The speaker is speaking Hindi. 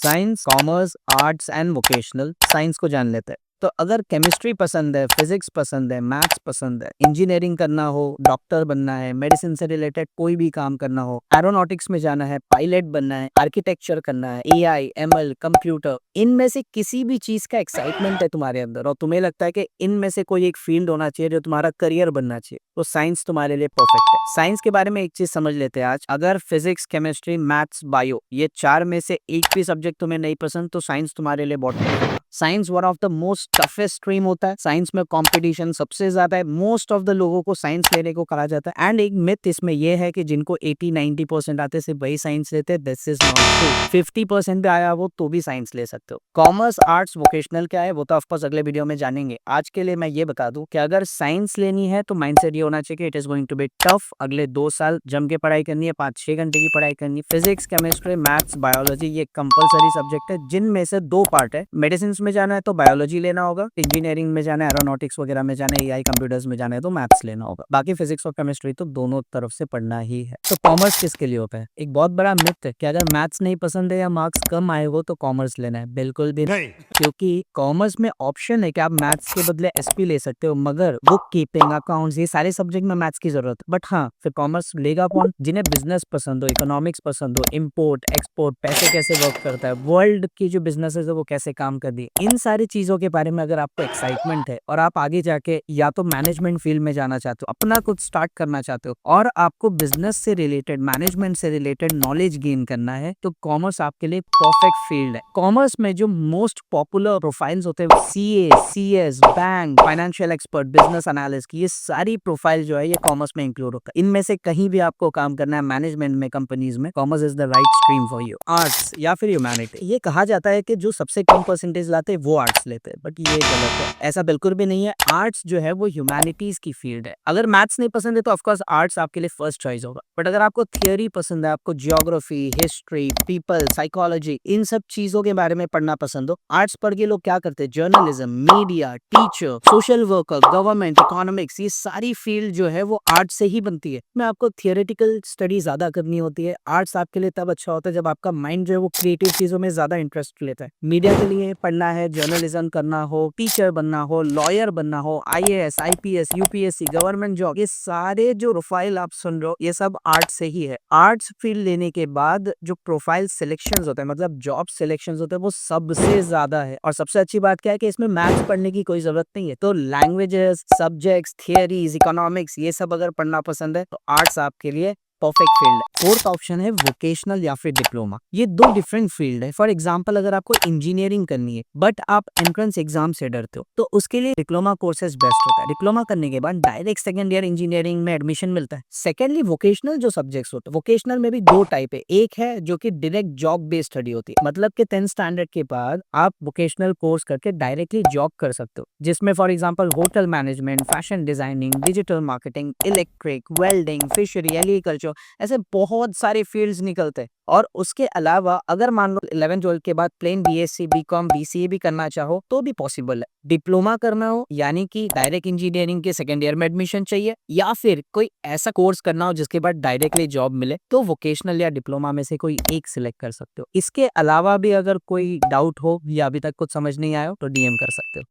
Science, commerce, arts and vocational. Science को जान लेते हैं। तो अगर केमिस्ट्री पसंद है, फिजिक्स पसंद है, मैथ्स पसंद है, इंजीनियरिंग करना हो, डॉक्टर बनना है, मेडिसिन से रिलेटेड कोई भी काम करना हो, एरोनॉटिक्स में जाना है, पायलट बनना है, आर्किटेक्चर करना है, एआई, एमएल, कंप्यूटर, इनमें से किसी भी चीज का एक्साइटमेंट है तुम्हारे अंदर और तुम्हें लगता है कि इनमें से कोई एक फील्ड होना चाहिए जो तुम्हारा करियर बनना चाहिए, तो साइंस तुम्हारे लिए परफेक्ट है। साइंस के बारे में एक चीज समझ लेते हैं आज। अगर फिजिक्स, केमिस्ट्री, मैथ्स, बायो ये चार में से एक भी सब्जेक्ट तुम्हें नहीं पसंद तो साइंस तुम्हारे लिए बहुत tough होगा। Science one of the most toughest stream होता है। साइंस में कंपटीशन सबसे ज्यादा है। मोस्ट ऑफ द लोगों को साइंस लेने को कहा जाता है एंड एक मिथ इसमें यह है कि जिनको 80-90% आते सिर्फ वही साइंस लेते हैं। This is not true. 50% भी आया वो तो भी साइंस ले सकते हो। कॉमर्स, आर्ट्स, वोकेशनल क्या है वो तो ऑफकोर्स अगले वीडियो में जानेंगे। आज के लिए मैं ये बता दूं कि अगर साइंस लेनी है तो माइंडसेट ये होना चाहिए कि it is going to be tough. अगले 2 साल जम के पढ़ाई करनी है, 5-6 घंटे की पढ़ाई करनी है। फिजिक्स, केमिस्ट्री, मैथ्स, बायोलॉजी ये कंपलसरी सब्जेक्ट है जिनमें से 2 पार्ट है। मेडिसिन में जाना है तो बायोलॉजी लेना होगा, इंजीनियरिंग में जाना है, एरोनॉटिक्स वगैरह में जाना है, एआई कंप्यूटर्स में जाना है तो मैथ्स लेना होगा। बाकी फिजिक्स और केमिस्ट्री तो दोनों तरफ से पढ़ना ही है। तो कॉमर्स किसके लिए होता है? एक बहुत बड़ा मिथ है कि अगर मैथ्स नहीं पसंद है या मार्क्स कम आए हो तो कॉमर्स लेना है। बिल्कुल भी नहीं, क्योंकि कॉमर्स में ऑप्शन है कि आप मैथ्स के बदले एसपी ले सकते हो, मगर बुक कीपिंग, अकाउंट्स ये सारे सब्जेक्ट में मैथ्स की जरूरत है। बट हाँ, फिर कॉमर्स लेगा कौन? जिन्हें बिजनेस पसंद हो, इकोनॉमिक्स पसंद हो, इंपोर्ट एक्सपोर्ट, पैसे कैसे वर्क करता है, वर्ल्ड की जो बिजनेसेस है वो कैसे काम कर रही है, इन सारी चीजों के बारे में अगर आपको एक्साइटमेंट है और आप आगे जाके या तो मैनेजमेंट फील्ड में जाना चाहते हो, अपना कुछ स्टार्ट करना चाहते हो और आपको बिजनेस से रिलेटेड, मैनेजमेंट से रिलेटेड नॉलेज गेन करना है तो कॉमर्स आपके लिए परफेक्ट फील्ड है। कॉमर्स में जो मोस्ट पॉपुलर प्रोफाइल्स होते हैं CA, CS, bank, financial expert, business analyst, ये सारी प्रोफाइल जो है ये कॉमर्स में इंक्लूड होता है। इनमें से कहीं भी आपको काम करना है मैनेजमेंट में, कंपनीज में, commerce is the right stream for you. Arts या फिर ह्यूमैनिटी, ये कहा जाता है कि जो सबसे कम परसेंटेज लाते हैं वो आर्ट्स लेते हैं, बट ये गलत है। ऐसा बिल्कुल भी नहीं है। आर्ट्स जो है वो ह्यूमैनिटीज की फील्ड है। अगर मैथ्स नहीं पसंद है तो ऑफकोर्स आर्ट्स आपके लिए फर्स्ट चॉइस होगा, बट अगर आपको थियोरी पसंद है, आपको जियोग्राफी, हिस्ट्री, पीपल, साइकोलॉजी, इन सब चीजों के बारे में पढ़ना पसंद हो, आर्ट्स पढ़ के लोग क्या करते हैं? Journalism, media, teacher, social worker, government, economics, ये सारी फील्ड जो है वो आर्ट्स से ही बनती है। में आपको थियोरेटिकल स्टडी ज्यादा करनी होती है। आर्ट्स आपके लिए तब अच्छा होता है जब आपका माइंड जो है वो क्रिएटिव चीजों में ज्यादा इंटरेस्ट लेता है। मीडिया के लिए पढ़ना है, जर्नलिज्म करना हो, टीचर बनना हो, लॉयर बनना हो, IAS, IPS, UPSC, government job, ये सारे जो प्रोफाइल आप सुन रहे हो ये सब आर्ट्स से ही है। आर्ट्स फील्ड लेने के बाद जो प्रोफाइल सिलेक्शंस होते हैं, मतलब जॉब सिलेक्शंस होते हैं, वो सबसे ज्यादा है। और सबसे अच्छी बात क्या है कि इसमें मैथ्स पढ़ने की कोई जरूरत नहीं है। तो लैंग्वेजेस, सब्जेक्ट्स, थियरीज, इकोनॉमिक्स ये सब अगर पढ़ना पसंद है तो आर्ट्स आपके लिए परफेक्ट फील्ड है। फोर्थ ऑप्शन है वोकेशनल या फिर डिप्लोमा। ये 2 डिफरेंट फील्ड है। फॉर एग्जांपल अगर आपको इंजीनियरिंग करनी है बट आप एंट्रेंस एग्जाम से डरते हो तो उसके लिए डिप्लोमा कोर्सेज बेस्ट होता है। डिप्लोमा करने के बाद डायरेक्ट सेकंड ईयर इंजीनियरिंग में एडमिशन मिलता है। सेकेंडली वोकेशनल जो सब्जेक्ट्स होते हैं, वोकेशनल में भी 2 टाइप है। एक है जो कि डायरेक्ट जॉब बेस्ड स्टडी होती है, मतलब कि 10th स्टैंडर्ड के बाद आप वोकेशनल कोर्स करके डायरेक्टली जॉब कर सकते हो, जिसमें for example hotel management, fashion designing, digital marketing, electric, welding, fishery, agriculture, ऐसे बहुत सारे फील्ड्स निकलते हैं। और उसके अलावा अगर मान लो 11th-12th के बाद प्लेन बीएससी, बीकॉम, बीसीए भी करना चाहो तो भी पॉसिबल है। डिप्लोमा करना हो यानी कि डायरेक्ट इंजीनियरिंग के सेकंड ईयर में एडमिशन चाहिए या फिर कोई ऐसा कोर्स करना हो जिसके बाद डायरेक्टली जॉब मिले तो वोकेशनल या डिप्लोमा में से कोई एक सिलेक्ट कर सकते हो। इसके अलावा भी अगर कोई डाउट हो या अभी तक कुछ समझ नहीं आया हो तो डीएम कर सकते हो।